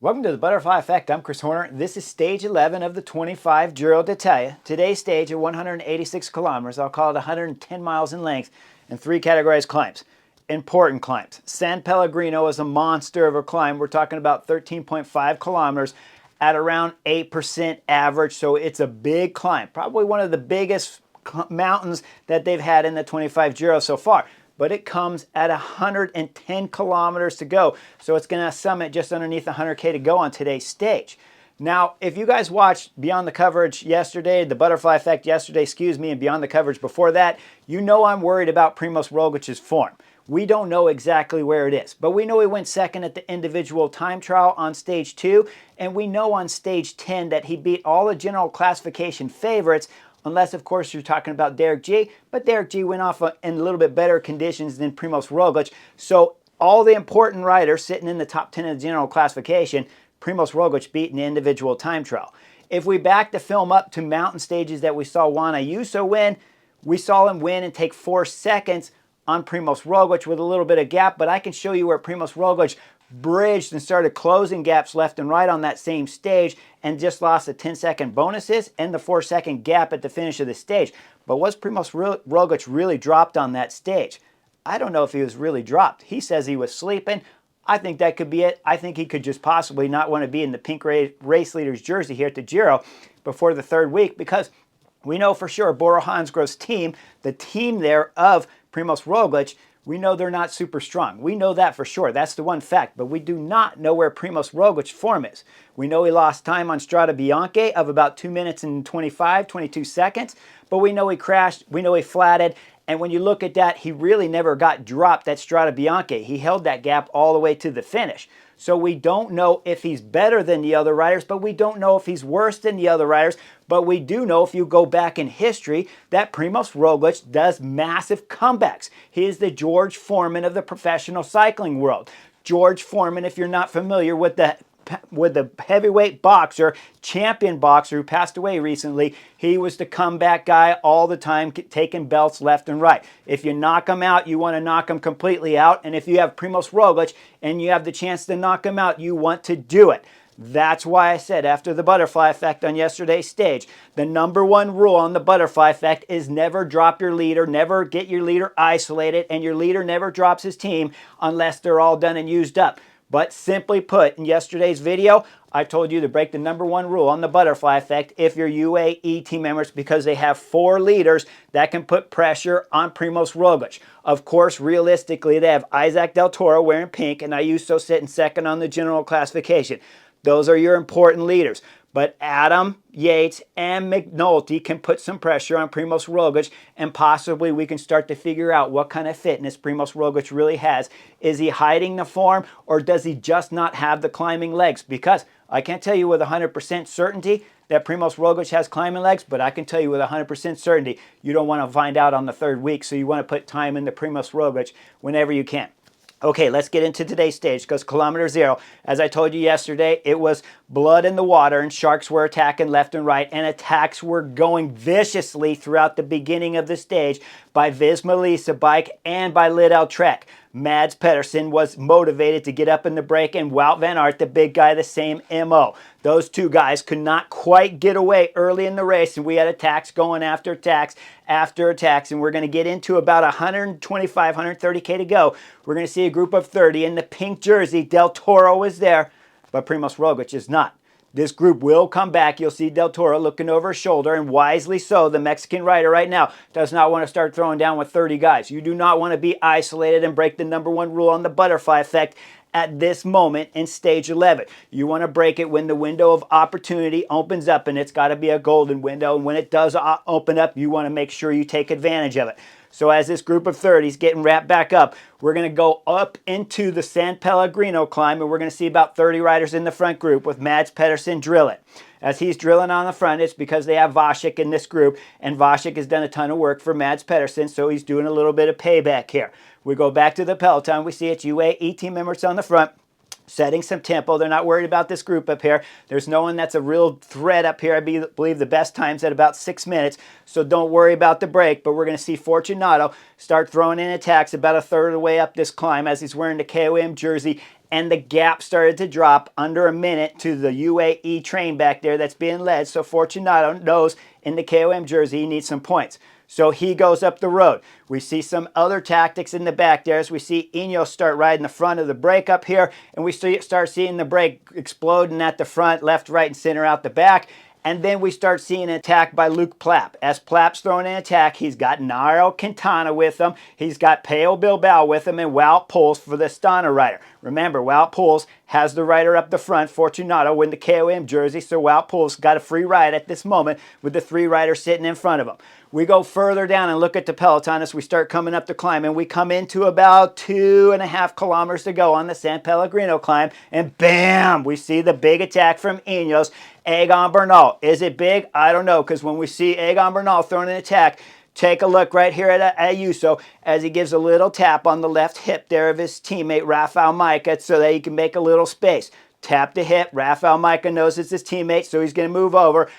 Welcome to the Butterfly Effect. I'm Chris Horner. This is stage 11 of the 25 Giro d'Italia. Today's stage of 186 kilometers, I'll call it 110 miles in length, and three categorized climbs. Important climbs. San Pellegrino is a monster of a climb. We're talking about 13.5 kilometers at around 8% average, so it's a big climb. Probably one of the biggest mountains that they've had in the 25 Giro so far. But it comes at 110 kilometers to go. So it's going to summit just underneath 100K to go on today's stage. Now, if you guys watched Beyond the Coverage yesterday, the Butterfly Effect yesterday, and Beyond the Coverage before that, you know I'm worried about Primoz Roglic's form. We don't know exactly where it is, but we know he went second at the individual time trial on stage 2, and we know on stage 10 that he beat all the general classification favorites, unless, of course, you're talking about Derek G. But Derek G went off in a little bit better conditions than Primoz Roglic. So all the important riders sitting in the top 10 of the general classification, Primoz Roglic beat in the individual time trial. If we back the film up to mountain stages that we saw Juan Ayuso win, we saw him win and take 4 seconds on Primoz Roglic with a little bit of gap, but I can show you where Primoz Roglic bridged and started closing gaps left and right on that same stage and just lost the 10-second bonuses and the 4-second gap at the finish of the stage. But was Primoz Roglic really dropped on that stage? I don't know if he was really dropped. He says he was sleeping. I think that could be it. I think he could just possibly not want to be in the pink race leader's jersey here at the Giro before the third week, because we know for sure Bora Hansgrohe's team, the team there of Primoz Roglic, we know they're not super strong. We know that for sure. That's the one fact. But we do not know where Primoz Roglic's form is. We know he lost time on Strade Bianche of about 2 minutes and 22 seconds. But we know he crashed. We know he flatted. And when you look at that, he really never got dropped at Strade Bianche. He held that gap all the way to the finish. So we don't know if he's better than the other riders, but we don't know if he's worse than the other riders. But we do know, if you go back in history, that Primoz Roglic does massive comebacks. He is the George Foreman of the professional cycling world. George Foreman, if you're not familiar with the heavyweight boxer, champion boxer who passed away recently, he was the comeback guy all the time, taking belts left and right. If you knock him out, you want to knock him completely out. And if you have Primoz Roglic and you have the chance to knock him out, you want to do it. That's why I said after the Butterfly Effect on yesterday's stage, the number one rule on the Butterfly Effect is never drop your leader, never get your leader isolated, and your leader never drops his team unless they're all done and used up. But simply put, in yesterday's video, I told you to break the number one rule on the Butterfly Effect if you're UAE team members, because they have 4 leaders that can put pressure on Primoz Roglic. Of course, realistically, they have Isaac Del Toro wearing pink and Ayuso sitting second on the general classification. Those are your important leaders. But Adam Yates and McNulty can put some pressure on Primoz Roglic, and possibly we can start to figure out what kind of fitness Primoz Roglic really has. Is he hiding the form, or does he just not have the climbing legs? Because I can't tell you with 100% certainty that Primoz Roglic has climbing legs, but I can tell you with 100% certainty you don't want to find out on the third week, so you want to put time into Primoz Roglic whenever you can. Okay, let's get into today's stage, because kilometer 0, as I told you yesterday, it was blood in the water, and sharks were attacking left and right, and attacks were going viciously throughout the beginning of the stage by Visma Lease bike and by Lidl Trek. Mads Pedersen was motivated to get up in the break, and Wout van Aert, the big guy, the same MO. Those two guys could not quite get away early in the race, and we had attacks going after attacks after attacks, and we're going to get into about 125, 130K to go. We're going to see a group of 30 in the pink jersey. Del Toro is there, but Primoz Roglic is not. This group will come back. You'll see Del Toro looking over his shoulder, and wisely so. The Mexican rider right now does not want to start throwing down with 30 guys. You do not want to be isolated and break the number one rule on the Butterfly Effect at this moment in stage 11. You want to break it when the window of opportunity opens up, and it's got to be a golden window. And when it does open up, you want to make sure you take advantage of it. So as this group of 30 is getting wrapped back up, we're going to go up into the San Pellegrino climb, and we're going to see about 30 riders in the front group with Mads Pedersen drilling. As he's drilling on the front, it's because they have Vasek in this group, and Vasek has done a ton of work for Mads Pedersen, so he's doing a little bit of payback here. We go back to the peloton. We see it's UAE team members on the front. setting some tempo. They're not worried about this group up here. There's no one that's a real threat up here. I believe the best time's at about 6 minutes, so don't worry about the break. But we're going to see Fortunato start throwing in attacks about a third of the way up this climb as he's wearing the KOM jersey, and the gap started to drop under a minute to the UAE train back there that's being led. So Fortunato knows in the KOM jersey he needs some points. So he goes up the road. We see some other tactics in the back there as we see Ineos start riding the front of the break up here, and we start seeing the break exploding at the front, left, right, and center out the back. And then we start seeing an attack by Luke Plapp. As Plapp's throwing an attack, he's got Nairo Quintana with him. He's got Pello Bilbao with him and Wout Poels for the Astana rider. Remember, Wout Poels has the rider up the front, Fortunato, in the KOM jersey. So Wout Poels got a free ride at this moment with the 3 riders sitting in front of him. We go further down and look at the peloton as we start coming up the climb, and we come into about 2.5 kilometers to go on the San Pellegrino climb, and bam, we see the big attack from Ineos, Egan Bernal. Is it big? I don't know, because when we see Egan Bernal throwing an attack, take a look right here at Ayuso as he gives a little tap on the left hip there of his teammate Rafael Majka so that he can make a little space. Tap the hip. Rafael Majka knows it's his teammate, so he's going to move over.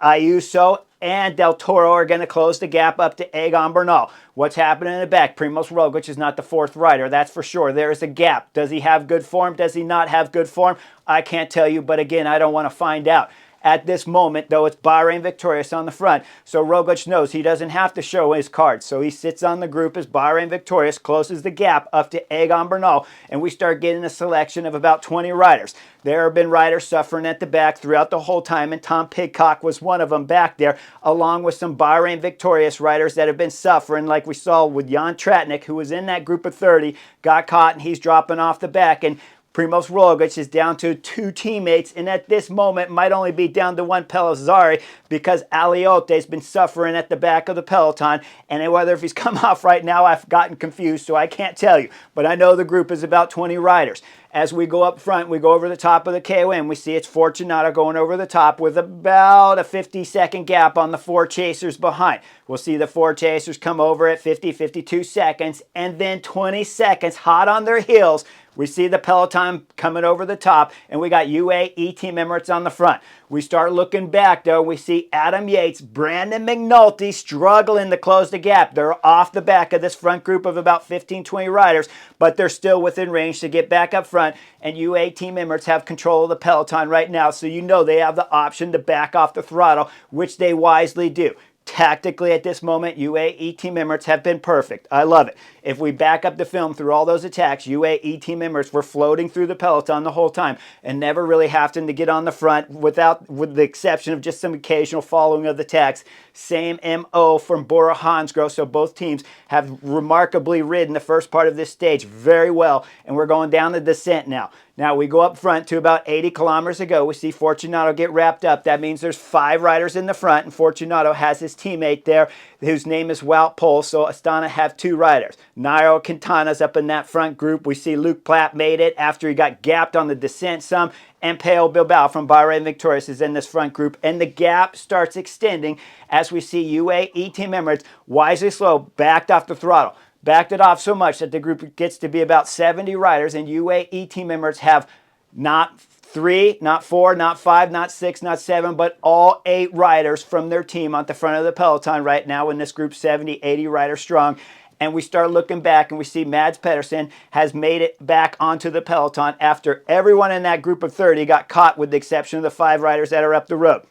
Ayuso and Del Toro are going to close the gap up to Egan Bernal. What's happening in the back? Primoz Roglic is not the 4th rider, that's for sure. There is a gap. Does he have good form? Does he not have good form? I can't tell you, but again, I don't want to find out. At this moment, though, it's Bahrain Victorious on the front. So Roglic knows he doesn't have to show his cards. So he sits on the group as Bahrain Victorious, closes the gap up to Egan Bernal, and we start getting a selection of about 20 riders. There have been riders suffering at the back throughout the whole time, and Tom Pidcock was one of them back there, along with some Bahrain Victorious riders that have been suffering, like we saw with Jan Tratnik, who was in that group of 30, got caught, and he's dropping off the back. And Primoz Roglic is down to 2 teammates, and at this moment might only be down to 1 Pellizzari because Aliote's been suffering at the back of the peloton, and whether if he's come off right now, I've gotten confused, so I can't tell you. But I know the group is about 20 riders. As we go up front, we go over the top of the KOM. We see it's Fortunato going over the top with about a 50-second gap on the 4 chasers behind. We'll see the 4 chasers come over at 50, 52 seconds, and then 20 seconds hot on their heels. We see the peloton coming over the top, and we got UAE Team Emirates on the front. We start looking back, though. We see Adam Yates, Brandon McNulty struggling to close the gap. They're off the back of this front group of about 15, 20 riders, but they're still within range to get back up front, and UAE Team Emirates have control of the peloton right now, so you know they have the option to back off the throttle, which they wisely do. Tactically at this moment, UAE Team Emirates have been perfect. I love it. If we back up the film through all those attacks, UAE Team Emirates were floating through the peloton the whole time and never really having to get on the front with the exception of just some occasional following of the attacks. Same MO from Bora Hansgrohe, so both teams have remarkably ridden the first part of this stage very well, and we're going down the descent now. Now we go up front to about 80 kilometers to go. We see Fortunato get wrapped up. That means there's 5 riders in the front, and Fortunato has his teammate there, whose name is Wout Poels, so Astana have 2 riders. Nairo Quintana's up in that front group. We see Luke Plapp made it after he got gapped on the descent some, and Pello Bilbao from Bahrain Victorious is in this front group, and the gap starts extending as we see UAE Team Emirates wisely slow backed off the throttle. Backed it off so much that the group gets to be about 70 riders, and UAE Team Emirates have not 3, not 4, not 5, not 6, not 7, but all 8 riders from their team on the front of the peloton right now in this group, 70, 80 riders strong. And we start looking back and we see Mads Pedersen has made it back onto the peloton after everyone in that group of 30 got caught with the exception of the 5 riders that are up the road.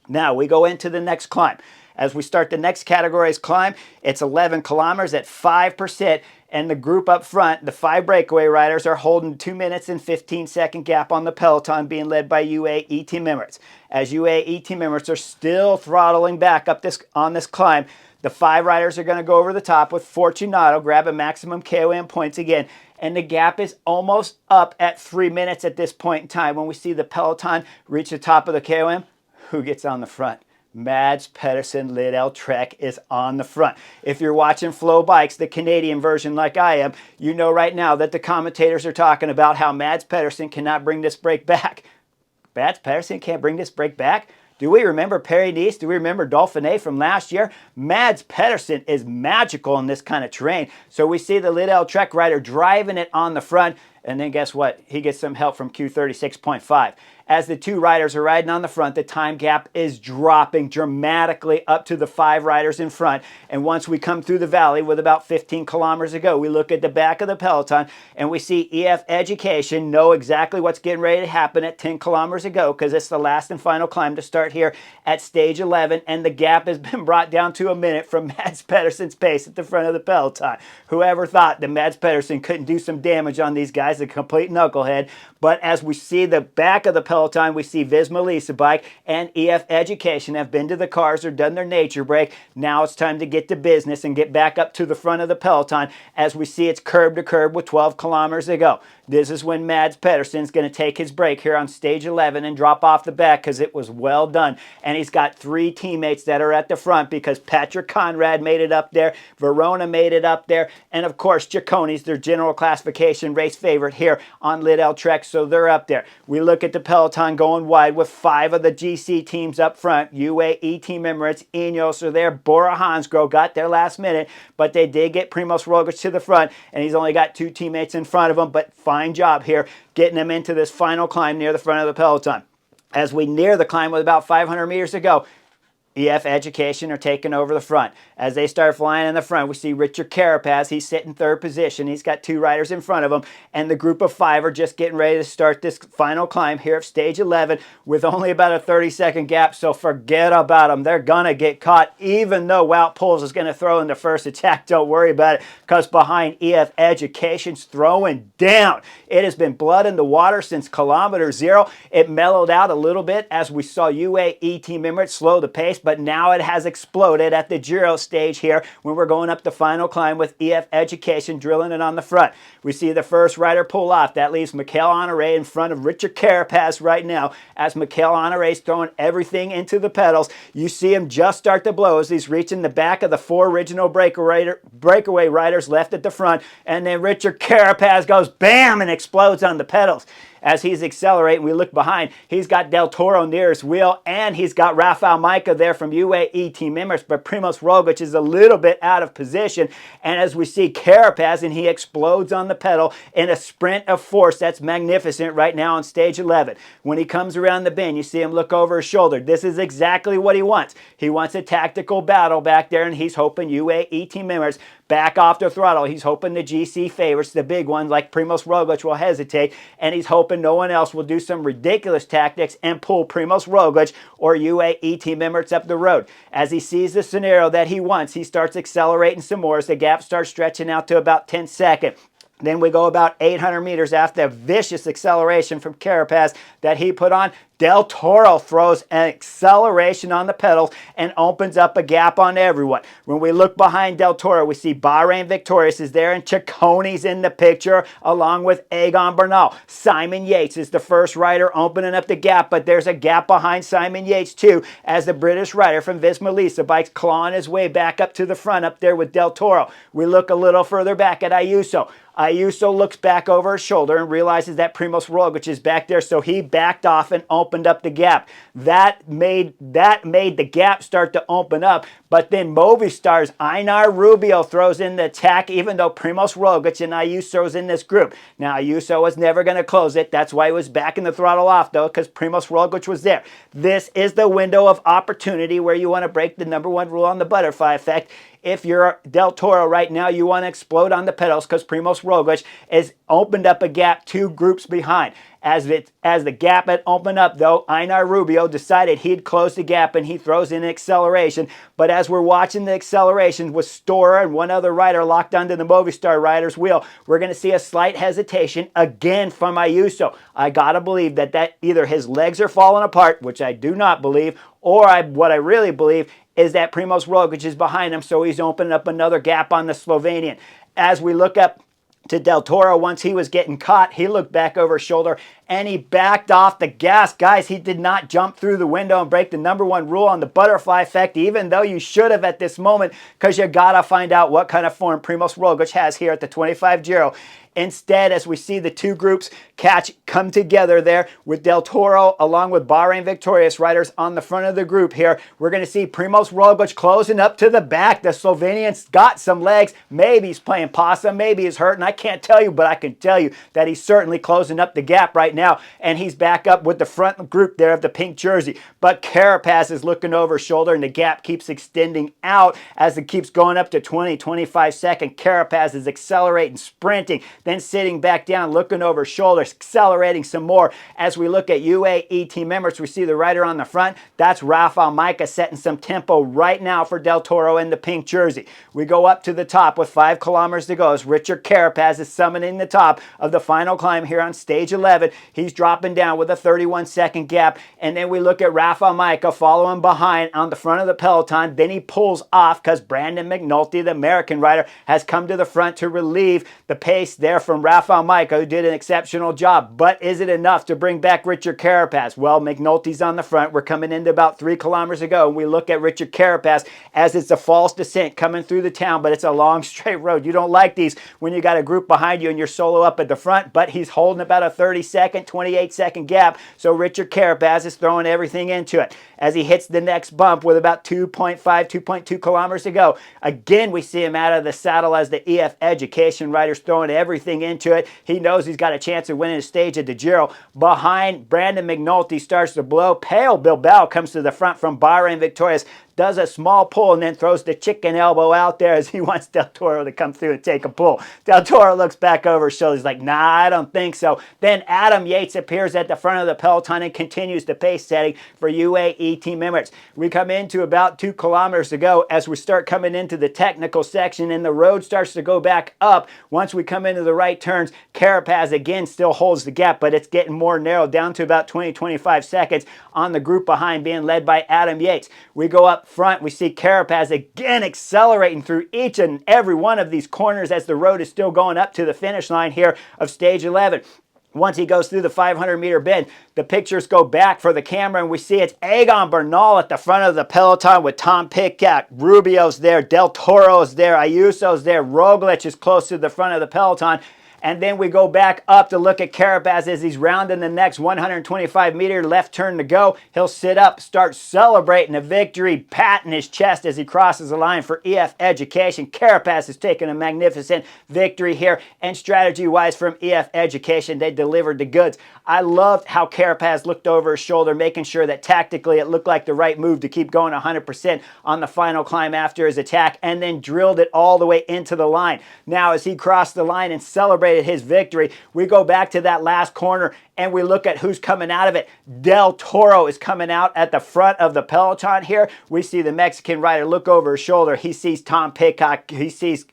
Now we go into the next climb. As we start the next category's climb, it's 11 kilometers at 5%, and the group up front, the 5 breakaway riders, are holding 2 minutes and 15-second gap on the peloton, being led by UAE Team Emirates. As UAE Team Emirates are still throttling back up on this climb, the 5 riders are going to go over the top with Fortunato, grabbing maximum KOM points again, and the gap is almost up at 3 minutes at this point in time. When we see the peloton reach the top of the KOM, who gets on the front? Mads Pedersen Lidl Trek is on the front. If you're watching Flow Bikes, the Canadian version like I am, you know right now that the commentators are talking about how Mads Pedersen cannot bring this break back. Mads Pedersen can't bring this break back? Do we remember Paris-Nice? Do we remember Dauphiné from last year? Mads Pedersen is magical in this kind of terrain. So we see the Lidl Trek rider driving it on the front. And then guess what? He gets some help from Q36.5. As the two riders are riding on the front, the time gap is dropping dramatically up to the 5 riders in front. And once we come through the valley with about 15 kilometers to go, we look at the back of the peloton and we see EF Education know exactly what's getting ready to happen at 10 kilometers to go, because it's the last and final climb to start here at stage 11. And the gap has been brought down to a minute from Mads Pedersen's pace at the front of the peloton. Whoever thought that Mads Pedersen couldn't do some damage on these guys, a complete knucklehead. But as we see the back of the peloton, we see Visma Lease Bike and EF Education have been to the cars or done their nature break. Now it's time to get to business and get back up to the front of the peloton as we see it's curb to curb with 12 kilometers to go. This is when Mads Pedersen's going to take his break here on stage 11 and drop off the back, because it was well done. And he's got 3 teammates that are at the front, because Patrick Conrad made it up there, Verona made it up there, and of course Cicconi's their general classification race favorite here on Liddell Trek, so they're up there. We look at the peloton going wide with 5 of the GC teams up front. UAE Team Emirates, Ineos are there, Bora Hansgrohe got there last minute, but they did get Primoz Roglic to the front, and he's only got 2 teammates in front of him, but fine job here getting him into this final climb near the front of the peloton. As we near the climb with about 500 meters to go, EF Education are taking over the front. As they start flying in the front, we see Richard Carapaz. He's sitting 3rd position. He's got 2 riders in front of him, and the group of 5 are just getting ready to start this final climb here at stage 11 with only about a 30-second gap, so forget about them. They're going to get caught, even though Wout Poels is going to throw in the first attack. Don't worry about it, because behind EF Education's throwing down. It has been blood in the water since kilometer 0. It mellowed out a little bit as we saw UAE Team Emirates slow the pace, but now it has exploded at the Giro stage here when we're going up the final climb with EF Education drilling it on the front. We see the first rider pull off. That leaves Mikel Honore in front of Richard Carapaz right now, as Mikel Honore is throwing everything into the pedals. You see him just start to blow as he's reaching the back of the 4 original breakaway riders left at the front, and then Richard Carapaz goes bam and explodes on the pedals. As he's accelerating, we look behind. He's got Del Toro near his wheel, and he's got Rafael Majka there from UAE Team Emirates, but Primoz Roglic is a little bit out of position. And as we see Carapaz, and he explodes on the pedal in a sprint of force that's magnificent right now on stage 11. When he comes around the bend, you see him look over his shoulder. This is exactly what he wants. He wants a tactical battle back there, and he's hoping UAE Team Emirates back off the throttle. He's hoping the GC favorites, the big ones like Primoz Roglic, will hesitate, and he's hoping no one else will do some ridiculous tactics and pull Primoz Roglic or UAE Team Emirates up the road. As he sees the scenario that he wants, he starts accelerating some more as the gap starts stretching out to about 10 seconds. Then we go about 800 meters after a vicious acceleration from Carapaz that he put on. Del Toro throws an acceleration on the pedals and opens up a gap on everyone. When we look behind Del Toro, we see Bahrain Victorious is there, and Cicconi's in the picture along with Egan Bernal. Simon Yates is the first rider opening up the gap, but there's a gap behind Simon Yates too, as the British rider from Visma Lease Bike's clawing his way back up to the front up there with Del Toro. We look a little further back at Ayuso. Ayuso looks back over his shoulder and realizes that Primoz Roglic is back there, so he backed off and opened up the gap. That made the gap start to open up, but then Movistar's Einar Rubio throws in the attack, even though Primoz Roglic and Ayuso's in this group. Now, Ayuso was never going to close it. That's why he was backing the throttle off, though, because Primoz Roglic was there. This is the window of opportunity where you want to break the #1 rule on the butterfly effect. If you're Del Toro right now, you want to explode on the pedals because Primoz Roglic has opened up a gap 2 groups behind. As the gap had opened up, though, Einar Rubio decided he'd close the gap, and he throws in an acceleration. But as we're watching the acceleration with Storer and one other rider locked onto the Movistar rider's wheel, we're going to see a slight hesitation again from Ayuso. I got to believe that either his legs are falling apart, which I do not believe, or what I really believe is that Primoz Roglic is behind him, so he's opening up another gap on the Slovenian. As we look up to Del Toro, once he was getting caught, he looked back over his shoulder and he backed off the gas. Guys, he did not jump through the window and break the #1 rule on the butterfly effect, even though you should have at this moment, because you got to find out what kind of form Primoz Roglic has here at the 25 Giro. Instead, as we see the two groups come together there with Del Toro along with Bahrain Victorious riders on the front of the group here, we're going to see Primoz Roglic closing up to the back. The Slovenian's got some legs. Maybe he's playing possum. Maybe he's hurting. I can't tell you, but I can tell you that he's certainly closing up the gap right now. And he's back up with the front group there of the pink jersey. But Carapaz is looking over his shoulder, and the gap keeps extending out as it keeps going up to 20, 25 seconds. Carapaz is accelerating, sprinting, then sitting back down, looking over his shoulder, accelerating some more. As we look at UAE team members, we see the rider on the front. That's Rafael Majka setting some tempo right now for Del Toro in the pink jersey. We go up to the top with 5 kilometers to go as Richard Carapaz is summiting the top of the final climb here on stage 11. He's dropping down with a 31-second gap. And then we look at Rafael Majka following behind on the front of the peloton. Then he pulls off because Brandon McNulty, the American rider, has come to the front to relieve the pace there from Rafael Majka, who did an exceptional job. But is it enough to bring back Richard Carapaz? Well, McNulty's on the front. We're coming into about 3 kilometers ago, and we look at Richard Carapaz as it's a false descent coming through the town, but it's a long straight road. You don't like these when you got a group behind you and you're solo up at the front, but he's holding about a 30-second, 28-second gap, so Richard Carapaz is throwing everything into it. As he hits the next bump with about 2.5, 2.2 kilometers to go, again, we see him out of the saddle as the EF Education rider's throwing everything into it. He knows he's got a chance of winning a stage at the Giro. Behind, Brandon McNulty starts to blow. Pale Bilbao comes to the front from Bahrain Victorious, does a small pull, and then throws the chicken elbow out there as he wants Del Toro to come through and take a pull. Del Toro looks back over his shoulder. He's like, nah, I don't think so. Then Adam Yates appears at the front of the peloton and continues the pace setting for UAE team members. We come into about 2 kilometers to go as we start coming into the technical section, and the road starts to go back up. Once we come into the right turns, Carapaz again still holds the gap, but it's getting more narrow down to about 20, 25 seconds on the group behind, being led by Adam Yates. We go up front, we see Carapaz again accelerating through each and every one of these corners as the road is still going up to the finish line here of stage 11. Once he goes through the 500-meter bend, the pictures go back for the camera, and we see it's Egan Bernal at the front of the peloton with Tom Pidcock. Rubio's there, Del Toro's there, Ayuso's there, Roglic is close to the front of the peloton. And then we go back up to look at Carapaz as he's rounding the next 125-meter left turn to go. He'll sit up, start celebrating a victory, patting his chest as he crosses the line for EF Education. Carapaz has taken a magnificent victory here, and strategy-wise from EF Education, they delivered the goods. I loved how Carapaz looked over his shoulder, making sure that tactically it looked like the right move to keep going 100% on the final climb after his attack, and then drilled it all the way into the line. Now, as he crossed the line and celebrated his victory, we go back to that last corner and we look at who's coming out of it. Del Toro is coming out at the front of the peloton here. We see the Mexican rider look over his shoulder. He sees Tom Pidcock. He sees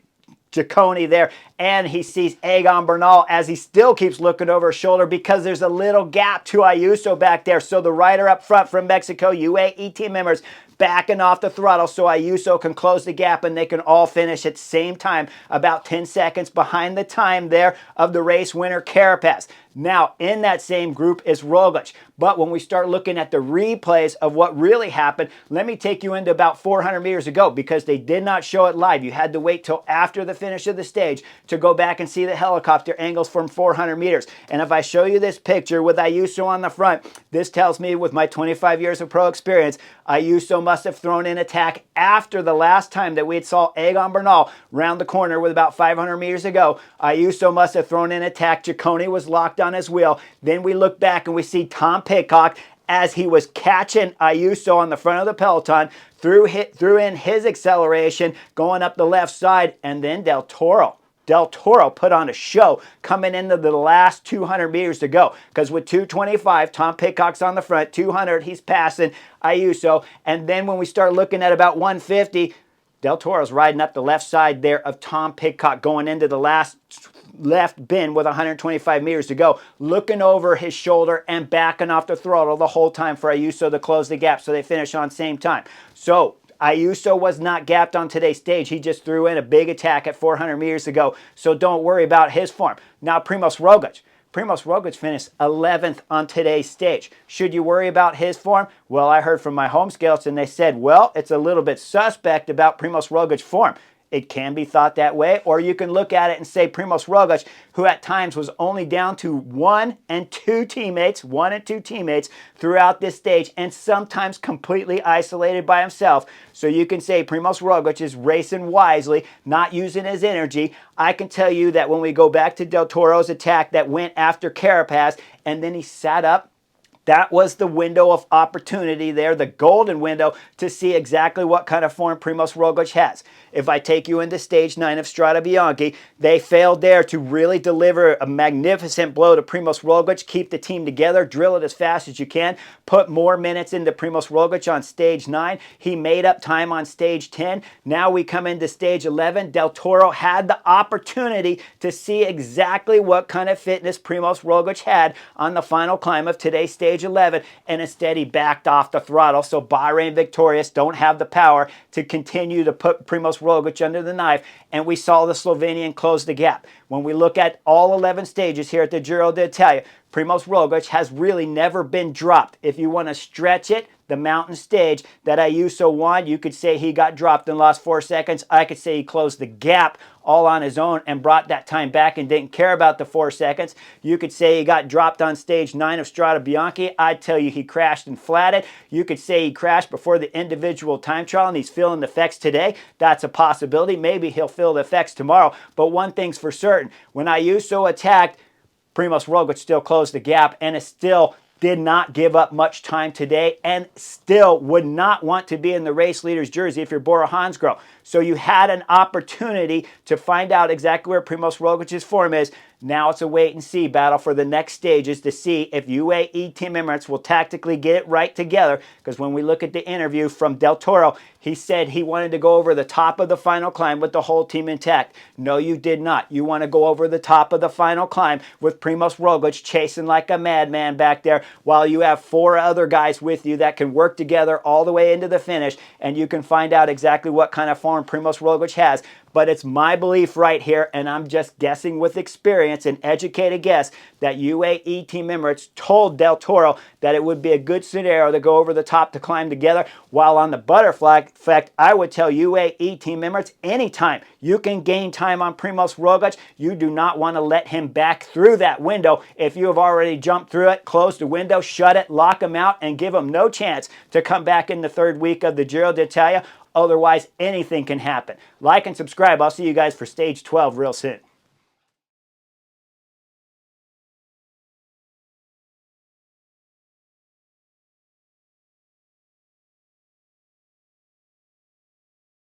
Ciccone there, and he sees Egan Bernal as he still keeps looking over his shoulder because there's a little gap to Ayuso back there. So the rider up front from Mexico, UAE team members, backing off the throttle so Ayuso can close the gap and they can all finish at the same time, about 10 seconds behind the time there of the race winner Carapaz. Now, in that same group is Roglic. But when we start looking at the replays of what really happened, let me take you into about 400 meters ago because they did not show it live. You had to wait till after the finish of the stage to go back and see the helicopter angles from 400 meters. And if I show you this picture with Ayuso on the front, this tells me with my 25 years of pro experience, Ayuso must have thrown in attack after the last time that we had saw Egan Bernal round the corner with about 500 meters ago. Ayuso must have thrown in attack. Ciccone was locked on his wheel. Then we look back and we see Tom Pidcock as he was catching Ayuso on the front of the peloton, threw in his acceleration going up the left side, and then Del Toro put on a show coming into the last 200 meters to go. Because with 2:25, Tom Pidcock's on the front. 200, he's passing Ayuso. And then when we start looking at about 150, Del Toro's riding up the left side there of Tom Pidcock going into the last left bend with 125 meters to go, looking over his shoulder and backing off the throttle the whole time for Ayuso to close the gap so they finish on same time. So Ayuso was not gapped on today's stage. He just threw in a big attack at 400 meters to go. So don't worry about his form. Now Primoz Roglic finished 11th on today's stage. Should you worry about his form? Well, I heard from my home scouts and they said, well, it's a little bit suspect about Primoz Roglic's form. It can be thought that way, or you can look at it and say Primož Roglič, who at times was only down to one and two teammates throughout this stage, and sometimes completely isolated by himself. So you can say Primož Roglič is racing wisely, not using his energy. I can tell you that when we go back to Del Toro's attack that went after Carapaz, and then he sat up, that was the window of opportunity there, the golden window, to see exactly what kind of form Primož Roglič has. If I take you into stage 9 of Strade Bianche, they failed there to really deliver a magnificent blow to Primož Roglič, keep the team together, drill it as fast as you can, put more minutes into Primož Roglič on stage 9. He made up time on stage 10. Now we come into stage 11. Del Toro had the opportunity to see exactly what kind of fitness Primož Roglič had on the final climb of today's stage 11, and instead he backed off the throttle. So Bahrain Victorious don't have the power to continue to put Primož Roglič under the knife, and we saw the Slovenian close the gap. When we look at all 11 stages here at the Giro d'Italia, Primož Roglič has really never been dropped. If you want to stretch it, the mountain stage that Ayuso won, you could say he got dropped and lost 4 seconds. I could say he closed the gap all on his own and brought that time back and didn't care about the 4 seconds. You could say he got dropped on stage 9 of Strade Bianche. I'd tell you he crashed and flatted. You could say he crashed before the individual time trial and he's feeling the effects today. That's a possibility. Maybe he'll feel the effects tomorrow. But one thing's for certain. When Ayuso attacked, Primož Roglič still closed the gap, and it still did not give up much time today, and still would not want to be in the race leader's jersey if you're Bora Hansgrohe. So you had an opportunity to find out exactly where Primož Roglic's form is. Now it's a wait-and-see battle for the next stages to see if UAE Team Emirates will tactically get it right together, because when we look at the interview from Del Toro, he said he wanted to go over the top of the final climb with the whole team intact. No, you did not. You want to go over the top of the final climb with Primož Roglič chasing like a madman back there while you have 4 other guys with you that can work together all the way into the finish, and you can find out exactly what kind of form Primož Roglič has. But it's my belief right here, and I'm just guessing with experience and educated guess, that UAE Team Emirates told Del Toro that it would be a good scenario to go over the top to climb together. While on the butterfly effect, I would tell UAE Team Emirates, anytime you can gain time on Primož Roglič, you do not want to let him back through that window. If you have already jumped through it, close the window, shut it, lock him out, and give him no chance to come back in the 3rd week of the Giro d'Italia. Otherwise, anything can happen. Like and subscribe. I'll see you guys for stage 12 real soon.